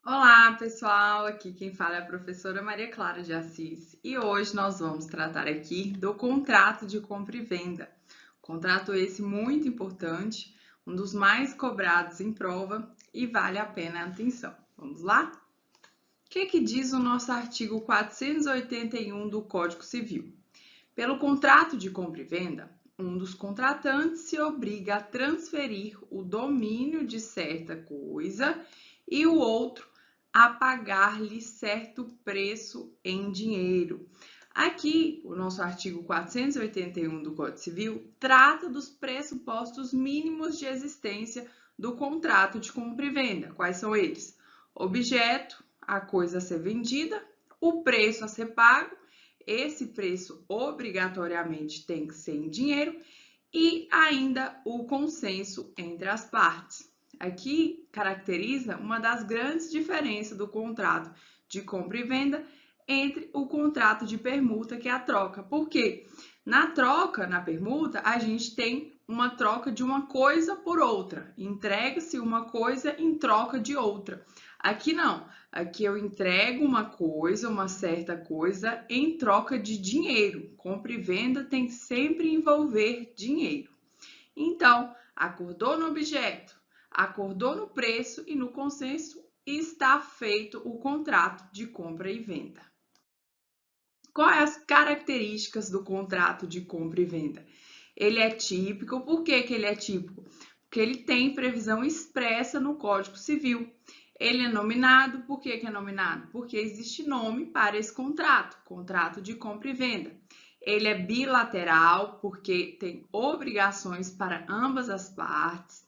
Olá, pessoal! Aqui quem fala é a professora Maria Clara de Assis e hoje nós vamos tratar aqui do contrato de compra e venda. Contrato esse muito importante, um dos mais cobrados em prova e vale a pena a atenção. Vamos lá? O que diz o nosso artigo 481 do Código Civil? Pelo contrato de compra e venda, um dos contratantes se obriga a transferir o domínio de certa coisa e o outro a pagar-lhe certo preço em dinheiro. Aqui, o nosso artigo 481 do Código Civil trata dos pressupostos mínimos de existência do contrato de compra e venda. Quais são eles? Objeto, a coisa a ser vendida, o preço a ser pago, esse preço obrigatoriamente tem que ser em dinheiro, e ainda o consenso entre as partes. Aqui caracteriza uma das grandes diferenças do contrato de compra e venda entre o contrato de permuta, que é a troca. Por quê? Na troca, na permuta, a gente tem uma troca de uma coisa por outra. Entrega-se uma coisa em troca de outra. Aqui não. Aqui eu entrego uma coisa, uma certa coisa, em troca de dinheiro. Compra e venda tem que sempre envolver dinheiro. Então, acordou no objeto, acordou no preço e no consenso, está feito o contrato de compra e venda. Quais as características do contrato de compra e venda? Ele é típico. Por que ele é típico? Porque ele tem previsão expressa no Código Civil. Ele é nominado. Por que é nominado? Porque existe nome para esse contrato, contrato de compra e venda. Ele é bilateral, porque tem obrigações para ambas as partes.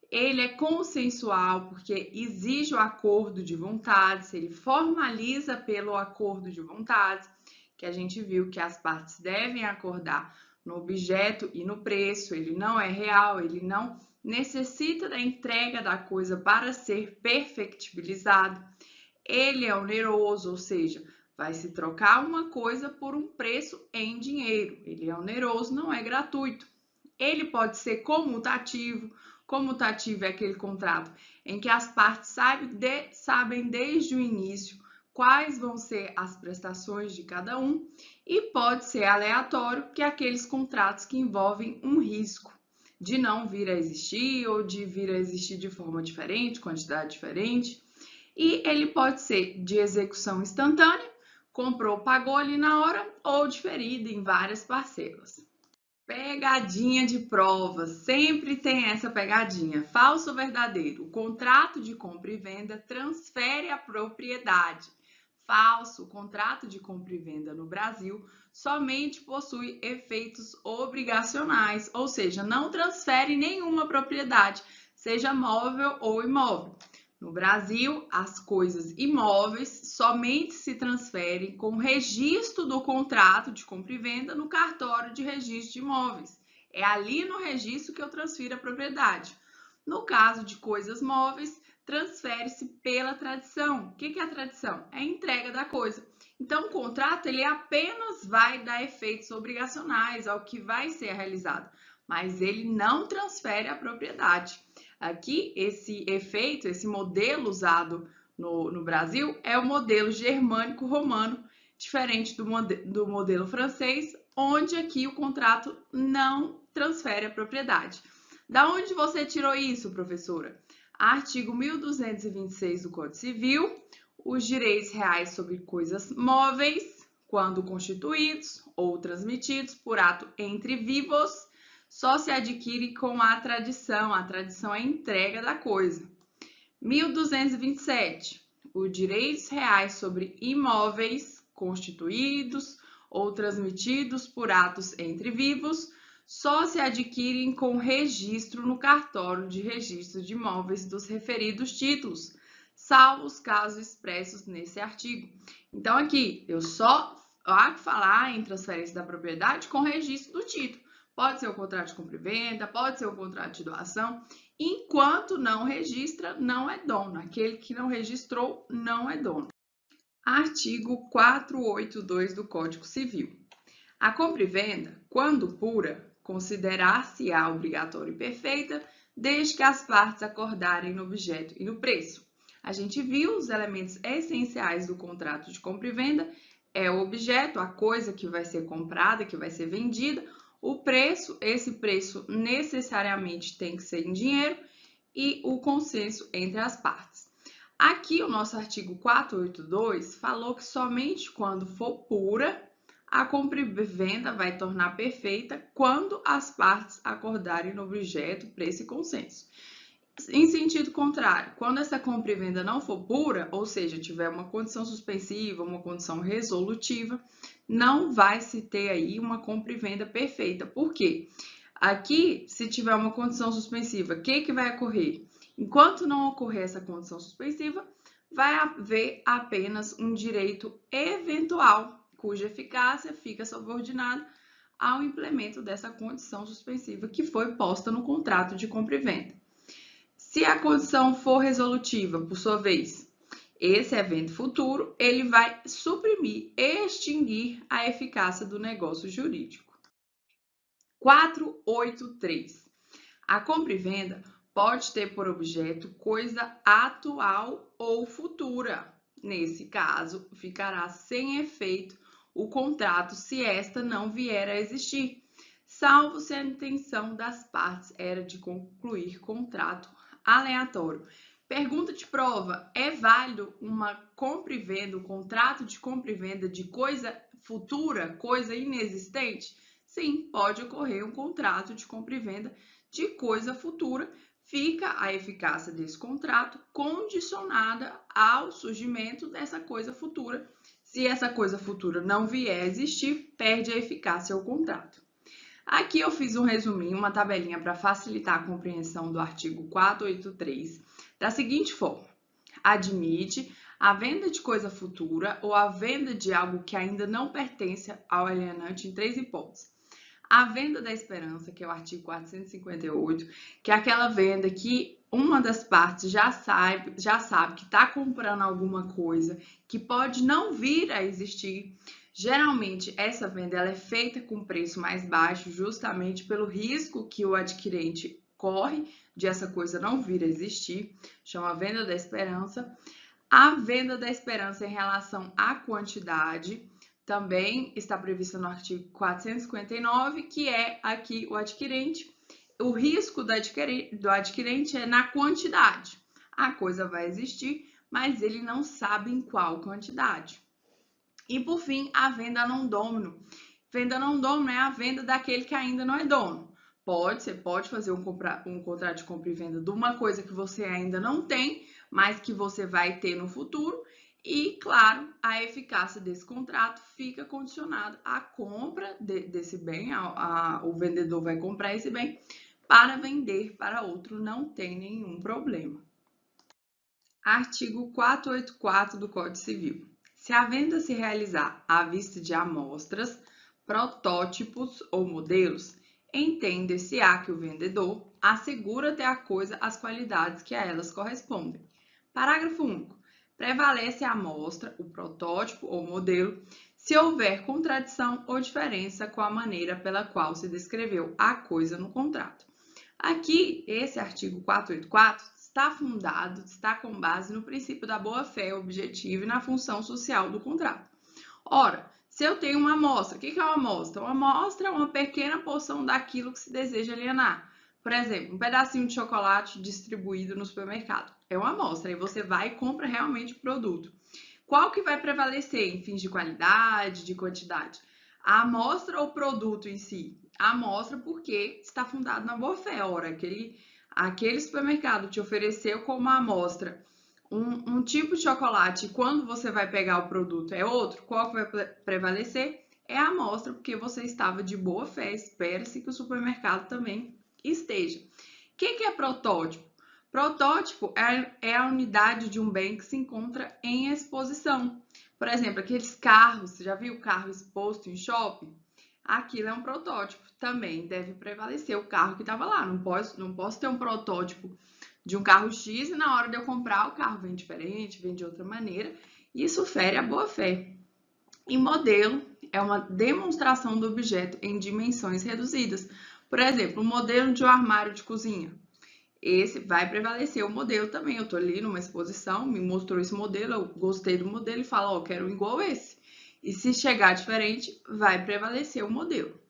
Ele é consensual, porque exige o acordo de vontades, ele formaliza pelo acordo de vontades, que a gente viu que as partes devem acordar no objeto e no preço. Ele não é real, ele não necessita da entrega da coisa para ser perfectibilizado. Ele é oneroso, ou seja, vai se trocar uma coisa por um preço em dinheiro. Ele é oneroso, não é gratuito. Ele pode ser comutativo. Comutativo é aquele contrato em que as partes sabem desde o início quais vão ser as prestações de cada um, e pode ser aleatório, que é aqueles contratos que envolvem um risco de não vir a existir ou de vir a existir de forma diferente, quantidade diferente. E ele pode ser de execução instantânea, comprou, pagou ali na hora, ou diferido em várias parcelas. Pegadinha de prova, sempre tem essa pegadinha. Falso ou verdadeiro? O contrato de compra e venda transfere a propriedade. Falso, o contrato de compra e venda no Brasil somente possui efeitos obrigacionais, ou seja, não transfere nenhuma propriedade, seja móvel ou imóvel. No Brasil, as coisas imóveis somente se transferem com registro do contrato de compra e venda no cartório de registro de imóveis. É ali no registro que eu transfiro a propriedade. No caso de coisas móveis, transfere-se pela tradição. O que é a tradição? É a entrega da coisa. Então, o contrato ele apenas vai dar efeitos obrigacionais ao que vai ser realizado, mas ele não transfere a propriedade. Aqui, esse efeito, esse modelo usado no Brasil é o modelo germânico-romano, diferente do modelo francês, onde aqui o contrato não transfere a propriedade. Da onde você tirou isso, professora? Artigo 1226 do Código Civil, os direitos reais sobre coisas móveis, quando constituídos ou transmitidos por ato entre vivos, só se adquire com a tradição. A tradição é a entrega da coisa. 1227. Os direitos reais sobre imóveis constituídos ou transmitidos por atos entre vivos só se adquirem com registro no cartório de registro de imóveis dos referidos títulos, salvo os casos expressos nesse artigo. Então, aqui, eu só há que falar em transferência da propriedade com registro do título. Pode ser o contrato de compra e venda, pode ser o contrato de doação. Enquanto não registra, não é dono. Aquele que não registrou, não é dono. Artigo 482 do Código Civil. A compra e venda, quando pura, considerar-se-á obrigatória e perfeita, desde que as partes acordarem no objeto e no preço. A gente viu os elementos essenciais do contrato de compra e venda, é o objeto, a coisa que vai ser comprada, que vai ser vendida, o preço, esse preço necessariamente tem que ser em dinheiro, e o consenso entre as partes. Aqui o nosso artigo 482 falou que somente quando for pura, a compra e venda vai tornar perfeita quando as partes acordarem no objeto, preço e consenso. Em sentido contrário, quando essa compra e venda não for pura, ou seja, tiver uma condição suspensiva, uma condição resolutiva, não vai se ter aí uma compra e venda perfeita. Por quê? Aqui, se tiver uma condição suspensiva, o que vai ocorrer? Enquanto não ocorrer essa condição suspensiva, vai haver apenas um direito eventual, cuja eficácia fica subordinada ao implemento dessa condição suspensiva que foi posta no contrato de compra e venda. Se a condição for resolutiva, por sua vez, esse evento futuro, ele vai suprimir, extinguir a eficácia do negócio jurídico. 483. A compra e venda pode ter por objeto coisa atual ou futura. Nesse caso, ficará sem efeito o contrato se esta não vier a existir, salvo se a intenção das partes era de concluir contrato aleatório. Pergunta de prova: é válido uma compra e venda, um contrato de compra e venda de coisa futura, coisa inexistente? Sim, pode ocorrer um contrato de compra e venda de coisa futura. Fica a eficácia desse contrato condicionada ao surgimento dessa coisa futura. Se essa coisa futura não vier a existir, perde a eficácia o contrato. Aqui eu fiz um resuminho, uma tabelinha para facilitar a compreensão do artigo 483, da seguinte forma: admite a venda de coisa futura ou a venda de algo que ainda não pertence ao alienante em três hipóteses. A venda da esperança, que é o artigo 458, que é aquela venda que uma das partes já sabe que está comprando alguma coisa que pode não vir a existir. Geralmente, essa venda ela é feita com preço mais baixo, justamente pelo risco que o adquirente corre de essa coisa não vir a existir. Chama venda da esperança. A venda da esperança em relação à quantidade também está prevista no artigo 459, que é aqui o adquirente. O risco do adquirente é na quantidade. A coisa vai existir, mas ele não sabe em qual quantidade. E, por fim, a venda não dono. Venda não dono é a venda daquele que ainda não é dono. Você pode fazer um contrato de compra e venda de uma coisa que você ainda não tem, mas que você vai ter no futuro. E, claro, a eficácia desse contrato fica condicionada à compra desse bem. O vendedor vai comprar esse bem para vender para outro, não tem nenhum problema. Artigo 484 do Código Civil. Se a venda se realizar à vista de amostras, protótipos ou modelos, entende-se-á que o vendedor assegura ter a coisa as qualidades que a elas correspondem. Parágrafo único. Prevalece a amostra, o protótipo ou modelo, se houver contradição ou diferença com a maneira pela qual se descreveu a coisa no contrato. Aqui, esse artigo 484 está fundado, está com base no princípio da boa-fé objetiva e na função social do contrato. Ora, se eu tenho uma amostra, o que é uma amostra? Uma amostra é uma pequena porção daquilo que se deseja alienar. Por exemplo, um pedacinho de chocolate distribuído no supermercado. É uma amostra, aí você vai e compra realmente o produto. Qual que vai prevalecer em fins de qualidade, de quantidade? A amostra ou o produto em si? A amostra porque está fundado na boa-fé. Ora, aquele supermercado te ofereceu como amostra um tipo de chocolate, e quando você vai pegar o produto é outro, qual que vai prevalecer? É a amostra, porque você estava de boa fé, espera-se que o supermercado também esteja. O que é protótipo? Protótipo é a unidade de um bem que se encontra em exposição. Por exemplo, aqueles carros, você já viu o carro exposto em shopping? Aquilo é um protótipo. Também deve prevalecer o carro que estava lá. Não posso ter um protótipo de um carro X e na hora de eu comprar o carro vem diferente, vem de outra maneira. Isso fere a boa-fé. E modelo é uma demonstração do objeto em dimensões reduzidas. Por exemplo, o modelo de um armário de cozinha. Esse vai prevalecer o modelo também. Eu estou ali numa exposição, me mostrou esse modelo, eu gostei do modelo e falo, ó, quero um igual esse. E se chegar diferente, vai prevalecer o modelo.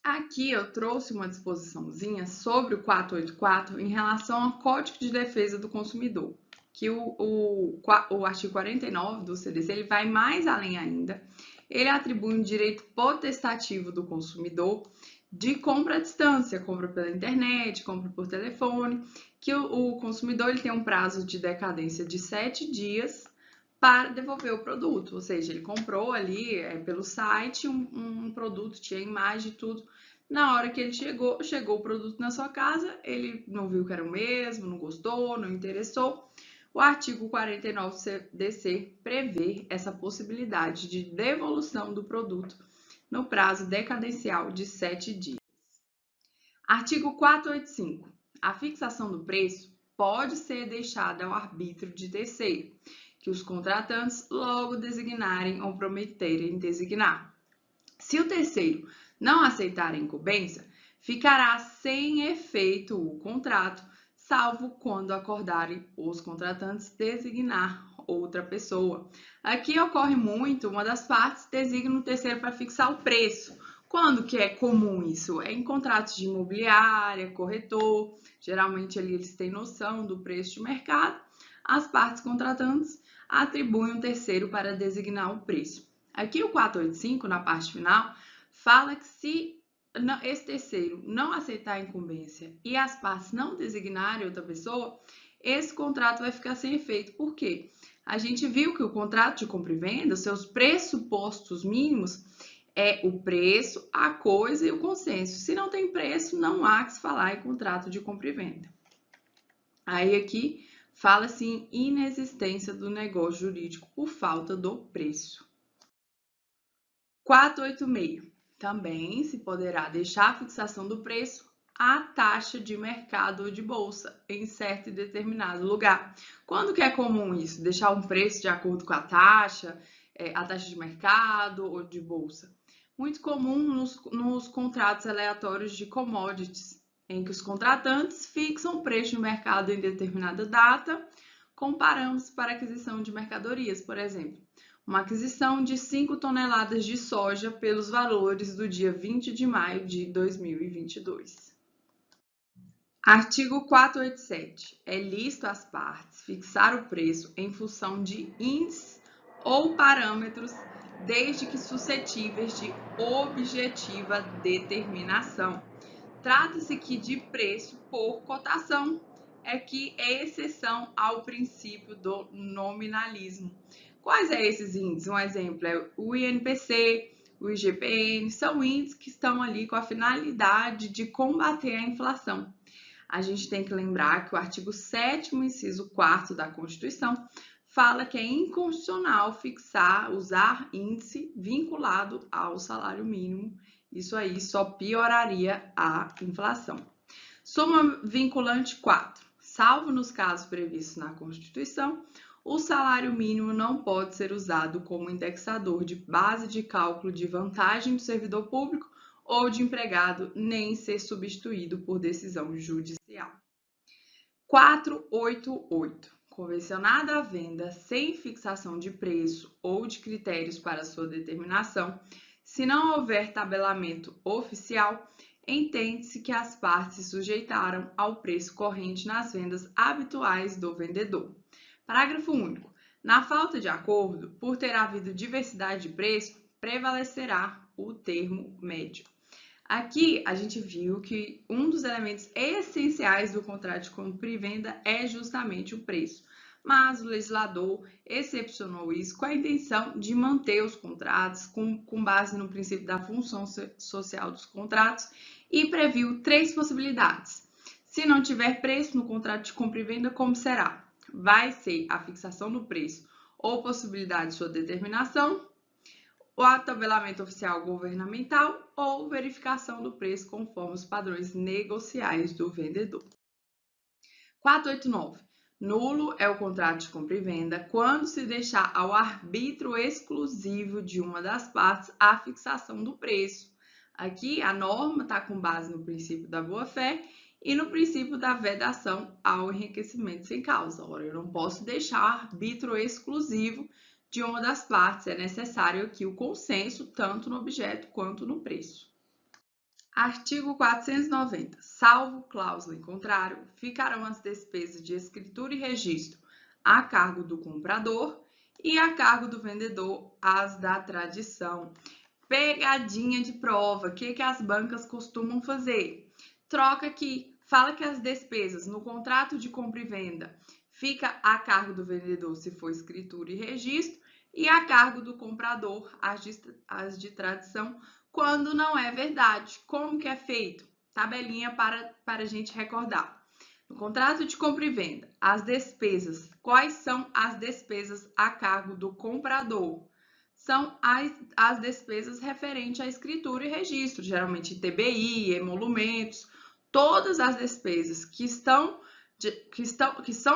Aqui eu trouxe uma disposiçãozinha sobre o 484 em relação ao Código de Defesa do Consumidor, que o artigo 49 do CDC ele vai mais além ainda. Ele atribui um direito potestativo do consumidor de compra à distância, compra pela internet, compra por telefone, que o consumidor ele tem um prazo de decadência de 7 dias para devolver o produto, ou seja, ele comprou ali pelo site um produto, tinha imagem e tudo. Na hora que ele chegou o produto na sua casa, ele não viu que era o mesmo, não gostou, não interessou. O artigo 49 do CDC prevê essa possibilidade de devolução do produto no prazo decadencial de 7 dias. Artigo 485. A fixação do preço pode ser deixada ao arbítrio de terceiro, que os contratantes logo designarem ou prometerem designar. Se o terceiro não aceitar a incumbência, ficará sem efeito o contrato, salvo quando acordarem os contratantes designar outra pessoa. Aqui ocorre muito, uma das partes designa o terceiro para fixar o preço. Quando que é comum isso? É em contratos de imobiliária, corretor, geralmente ali eles têm noção do preço de mercado. As partes contratantes atribuem um terceiro para designar o preço. Aqui o 485, na parte final, fala que se esse terceiro não aceitar a incumbência e as partes não designarem outra pessoa, esse contrato vai ficar sem efeito. Por quê? A gente viu que o contrato de compra e venda, seus pressupostos mínimos é o preço, a coisa e o consenso. Se não tem preço, não há que se falar em contrato de compra e venda. Aí aqui fala-se em inexistência do negócio jurídico por falta do preço. 486. Também se poderá deixar a fixação do preço à taxa de mercado ou de bolsa em certo e determinado lugar. Quando que é comum isso? Deixar um preço de acordo com a taxa de mercado ou de bolsa? Muito comum nos contratos aleatórios de commodities, em que os contratantes fixam o preço de mercado em determinada data, comparamos para aquisição de mercadorias, por exemplo. Uma aquisição de 5 toneladas de soja pelos valores do dia 20 de maio de 2022. Artigo 487. É lícito às partes fixar o preço em função de índices ou parâmetros, desde que suscetíveis de objetiva determinação. Trata-se aqui de preço por cotação, que é exceção ao princípio do nominalismo. Quais são esses índices? Um exemplo é o INPC, o IGPN, são índices que estão ali com a finalidade de combater a inflação. A gente tem que lembrar que o artigo 7º, inciso 4º da Constituição, fala que é inconstitucional usar índice vinculado ao salário mínimo. Isso aí só pioraria a inflação. Súmula vinculante 4. Salvo nos casos previstos na Constituição, o salário mínimo não pode ser usado como indexador de base de cálculo de vantagem do servidor público ou de empregado, nem ser substituído por decisão judicial. 488. Convencionada a venda sem fixação de preço ou de critérios para sua determinação, se não houver tabelamento oficial, entende-se que as partes se sujeitaram ao preço corrente nas vendas habituais do vendedor. Parágrafo único. Na falta de acordo, por ter havido diversidade de preço, prevalecerá o termo médio. Aqui a gente viu que um dos elementos essenciais do contrato de compra e venda é justamente o preço. Mas o legislador excepcionou isso com a intenção de manter os contratos com base no princípio da função social dos contratos e previu 3 possibilidades. Se não tiver preço no contrato de compra e venda, como será? Vai ser a fixação do preço ou possibilidade de sua determinação, o tabelamento oficial governamental ou verificação do preço conforme os padrões negociais do vendedor. 489. Nulo é o contrato de compra e venda quando se deixar ao arbítrio exclusivo de uma das partes a fixação do preço. Aqui a norma está com base no princípio da boa-fé e no princípio da vedação ao enriquecimento sem causa. Ora, eu não posso deixar arbítrio exclusivo de uma das partes, é necessário aqui o consenso tanto no objeto quanto no preço. Artigo 490. Salvo cláusula em contrário, ficarão as despesas de escritura e registro a cargo do comprador e a cargo do vendedor as da tradição. Pegadinha de prova. O que as bancas costumam fazer? Troca aqui. Fala que as despesas no contrato de compra e venda fica a cargo do vendedor se for escritura e registro e a cargo do comprador as de tradição quando não é verdade. Como que é feito? Tabelinha para a gente recordar. No contrato de compra e venda, as despesas. Quais são as despesas a cargo do comprador? São as despesas referentes à escritura e registro, geralmente ITBI, emolumentos, todas as despesas que são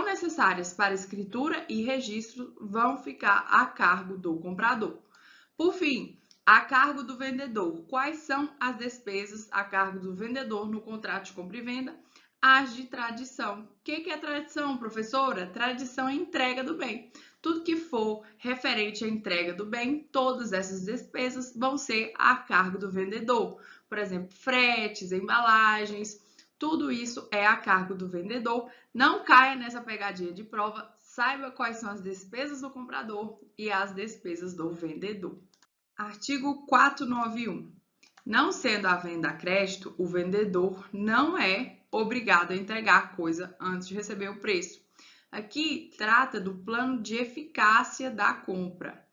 necessárias para escritura e registro vão ficar a cargo do comprador. Por fim, a cargo do vendedor. Quais são as despesas a cargo do vendedor no contrato de compra e venda? As de tradição. O que é tradição, professora? Tradição é entrega do bem. Tudo que for referente à entrega do bem, todas essas despesas vão ser a cargo do vendedor. Por exemplo, fretes, embalagens, tudo isso é a cargo do vendedor. Não caia nessa pegadinha de prova, saiba quais são as despesas do comprador e as despesas do vendedor. Artigo 491. Não sendo a venda a crédito, o vendedor não é obrigado a entregar a coisa antes de receber o preço. Aqui trata do plano de eficácia da compra.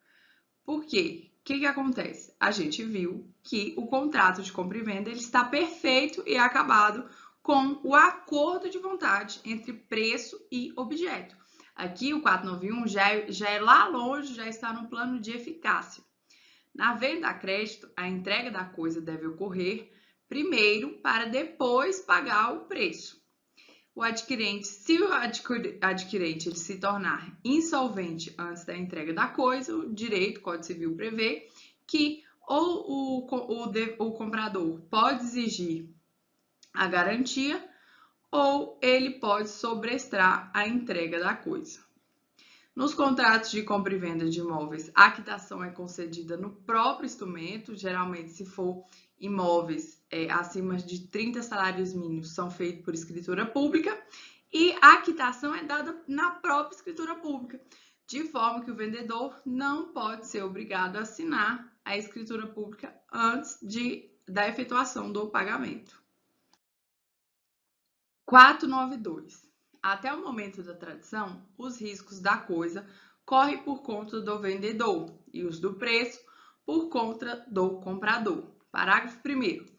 Por quê? O que acontece? A gente viu que o contrato de compra e venda ele está perfeito e acabado com o acordo de vontade entre preço e objeto. Aqui o 491 já é lá longe, já está no plano de eficácia. Na venda a crédito, a entrega da coisa deve ocorrer primeiro para depois pagar o preço. O adquirente, se o adquirente ele se tornar insolvente antes da entrega da coisa, o direito, o Código Civil prevê que ou o comprador pode exigir a garantia ou ele pode sobrestar a entrega da coisa. Nos contratos de compra e venda de imóveis, a quitação é concedida no próprio instrumento, geralmente se for imóveis acima de 30 salários mínimos são feitos por escritura pública e a quitação é dada na própria escritura pública, de forma que o vendedor não pode ser obrigado a assinar a escritura pública antes da efetuação do pagamento. 492. Até o momento da tradição, os riscos da coisa correm por conta do vendedor e os do preço por conta do comprador. Parágrafo 1º.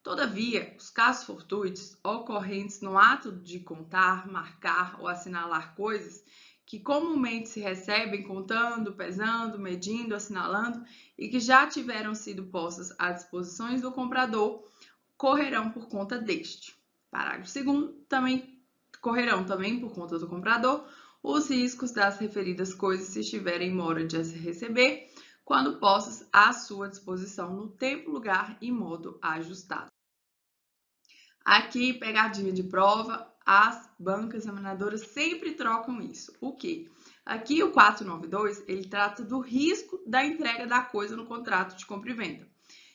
Todavia, os casos fortuitos ocorrentes no ato de contar, marcar ou assinalar coisas que comumente se recebem contando, pesando, medindo, assinalando e que já tiveram sido postas à disposição do comprador, correrão por conta deste. Parágrafo 2º. Correrão também por conta do comprador os riscos das referidas coisas se estiverem em mora de as receber, quando postas à sua disposição no tempo, lugar e modo ajustado. Aqui, pegadinha de prova, as bancas examinadoras sempre trocam isso. O quê? Aqui o 492, ele trata do risco da entrega da coisa no contrato de compra e venda.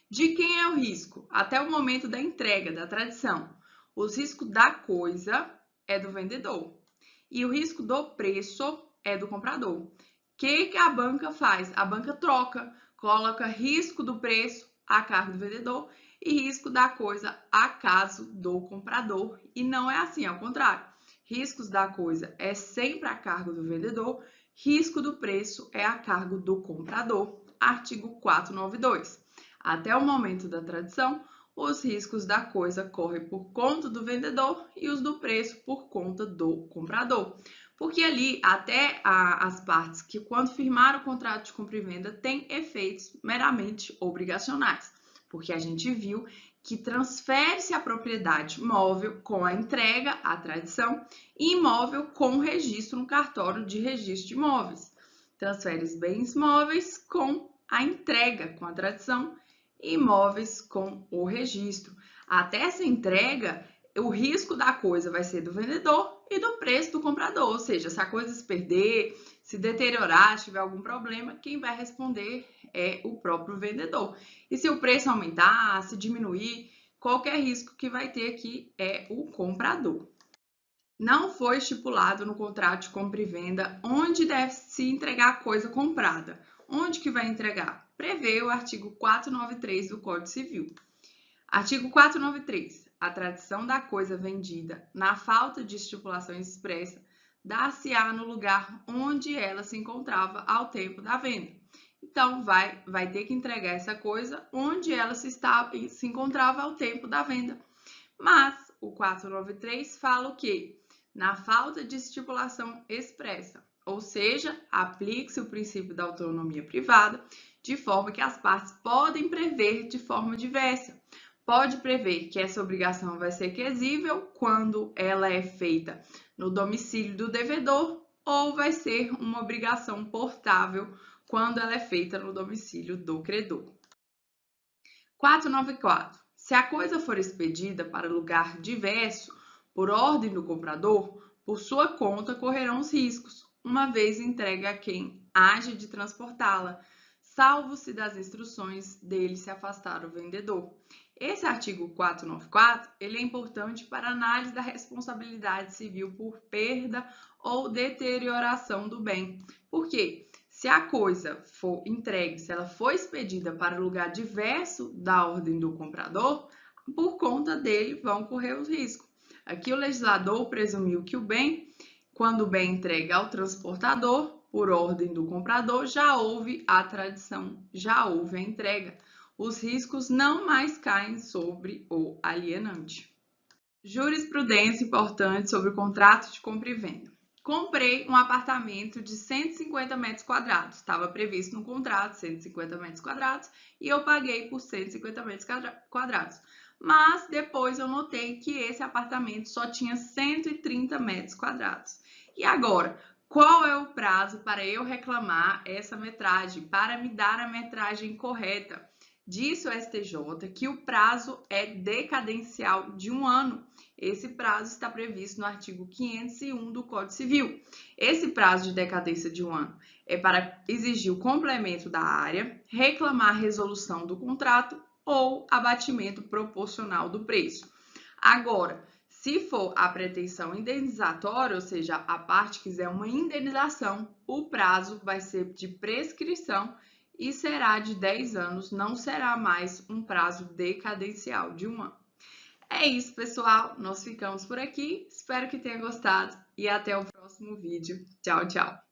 De quem é o risco? Até o momento da entrega, da tradição. Os riscos da coisa é do vendedor e o risco do preço é do comprador. O que a banca faz? A banca troca, coloca risco do preço a cargo do vendedor e risco da coisa a caso do comprador. E não é assim, ao contrário. Riscos da coisa é sempre a cargo do vendedor, risco do preço é a cargo do comprador. Artigo 492. Até o momento da tradição, os riscos da coisa correm por conta do vendedor e os do preço por conta do comprador. Porque ali, até as partes que, quando firmaram o contrato de compra e venda, têm efeitos meramente obrigacionais. porque a gente viu que transfere-se a propriedade móvel com a entrega, a tradição, e imóvel com o registro no cartório de registro de imóveis. Transfere os bens móveis com a entrega, com a tradição, e imóveis com o registro. Até essa entrega, o risco da coisa vai ser do vendedor e do preço do comprador, ou seja, se a coisa se perder, se deteriorar, se tiver algum problema, quem vai responder é o próprio vendedor. E se o preço aumentar, se diminuir, qualquer risco que vai ter aqui é o comprador. Não foi estipulado no contrato de compra e venda onde deve se entregar a coisa comprada. Onde que vai entregar? Prevê o artigo 493 do Código Civil. Artigo 493. A tradição da coisa vendida, na falta de estipulação expressa, dá-se-á no lugar onde ela se encontrava ao tempo da venda. Então, vai ter que entregar essa coisa onde ela se encontrava ao tempo da venda. Mas o 493 fala o quê? Na falta de estipulação expressa, ou seja, aplique-se o princípio da autonomia privada, de forma que as partes podem prever de forma diversa. Pode prever que essa obrigação vai ser quesível quando ela é feita no domicílio do devedor ou vai ser uma obrigação portável quando ela é feita no domicílio do credor. 494. Se a coisa for expedida para lugar diverso, por ordem do comprador, por sua conta correrão os riscos, uma vez entregue a quem haja de transportá-la, salvo-se das instruções dele se afastar o vendedor. Esse artigo 494, ele é importante para análise da responsabilidade civil por perda ou deterioração do bem. Por quê? Se a coisa for entregue, se ela for expedida para lugar diverso da ordem do comprador, por conta dele vão correr os riscos. Aqui o legislador presumiu que o bem, quando o bem é entregue ao transportador, por ordem do comprador, já houve a tradição, já houve a entrega. Os riscos não mais caem sobre o alienante. Jurisprudência importante sobre o contrato de compra e venda. Comprei um apartamento de 150 metros quadrados. Estava previsto no contrato 150 metros quadrados e eu paguei por 150 metros quadrados. Mas depois eu notei que esse apartamento só tinha 130 metros quadrados. E agora, qual é o prazo para eu reclamar essa metragem, para me dar a metragem correta? Disse o STJ que o prazo é decadencial de 1 ano. Esse prazo está previsto no artigo 501 do Código Civil. Esse prazo de decadência de 1 ano é para exigir o complemento da área, reclamar a resolução do contrato ou abatimento proporcional do preço. Agora, se for a pretensão indenizatória, ou seja, a parte quiser uma indenização, o prazo vai ser de prescrição e será de 10 anos, não será mais um prazo decadencial de 1 ano. É isso, pessoal. Nós ficamos por aqui. Espero que tenha gostado e até o próximo vídeo. Tchau, tchau.